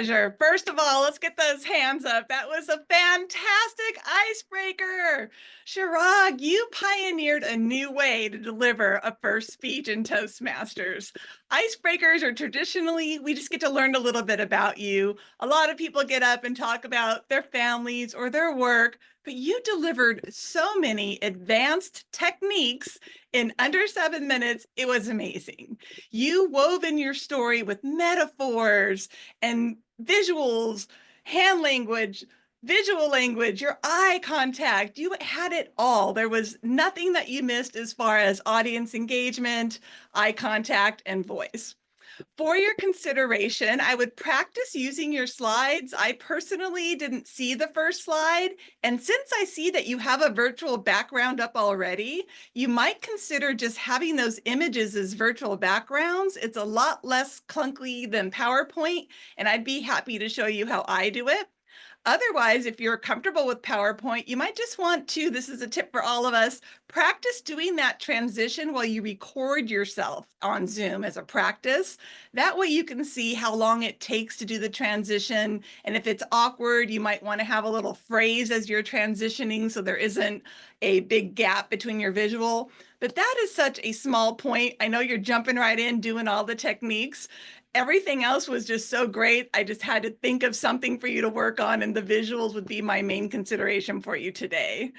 pleasure. First of all, let's get those hands up. That was a fantastic icebreaker. Shirag, you pioneered a new way to deliver a first speech in Toastmasters. Icebreakers are traditionally, we just get to learn a little bit about you. A lot of people get up and talk about their families or their work, but you delivered so many advanced techniques in under 7 minutes. It was amazing. You wove in your story with metaphors and visuals, hand language, visual language, your eye contact. You had it all. There was nothing that you missed as far as audience engagement, eye contact, and voice. For your consideration, I would practice using your slides. I personally didn't see the first slide. And since I see that you have a virtual background up already, you might consider just having those images as virtual backgrounds. It's a lot less clunky than PowerPoint, and I'd be happy to show you how I do it. Otherwise, if you're comfortable with PowerPoint, you might just want to, this is a tip for all of us, practice doing that transition while you record yourself on Zoom as a practice. That way you can see how long it takes to do the transition. And if it's awkward, you might want to have a little phrase as you're transitioning so there isn't a big gap between your visual. But that is such a small point. I know you're jumping right in, doing all the techniques. Everything else was just so great. I just had to think of something for you to work on, and the visuals would be my main consideration for you today.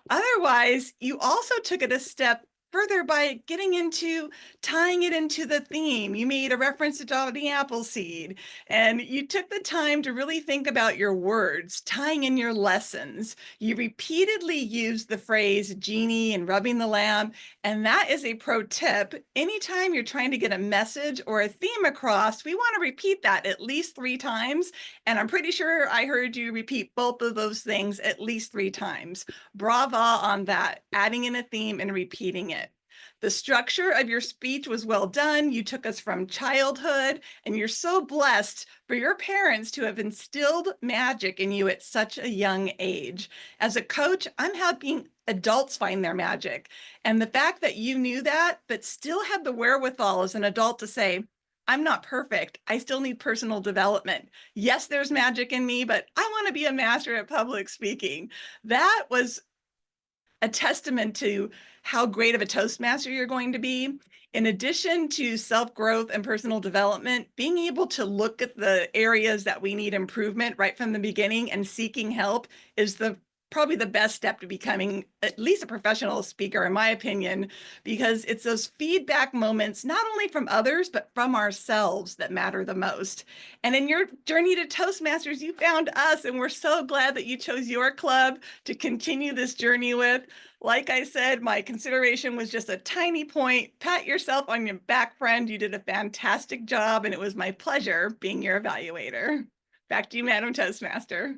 Otherwise, you also took it a step further by getting into tying it into the theme. You made a reference to Johnny Appleseed, and you took the time to really think about your words, tying in your lessons. You repeatedly used the phrase genie and rubbing the lamp, and that is a pro tip. Anytime you're trying to get a message or a theme across, we want to repeat that at least 3 times, and I'm pretty sure I heard you repeat both of those things at least 3 times. Brava on that, adding in a theme and repeating it. The structure of your speech was well done. You took us from childhood, and you're so blessed for your parents to have instilled magic in you at such a young age. As a coach, I'm helping adults find their magic. And the fact that you knew that, but still had the wherewithal as an adult to say, I'm not perfect. I still need personal development. Yes, there's magic in me, but I want to be a master at public speaking. That was a testament to how great of a Toastmaster you're going to be. In addition to self-growth and personal development, being able to look at the areas that we need improvement right from the beginning and seeking help is probably the best step to becoming at least a professional speaker, in my opinion, because it's those feedback moments, not only from others, but from ourselves that matter the most. And in your journey to Toastmasters, you found us, and we're so glad that you chose your club to continue this journey with. Like I said, my consideration was just a tiny point. Pat yourself on your back, friend. You did a fantastic job, and it was my pleasure being your evaluator. Back to you, Madam Toastmaster.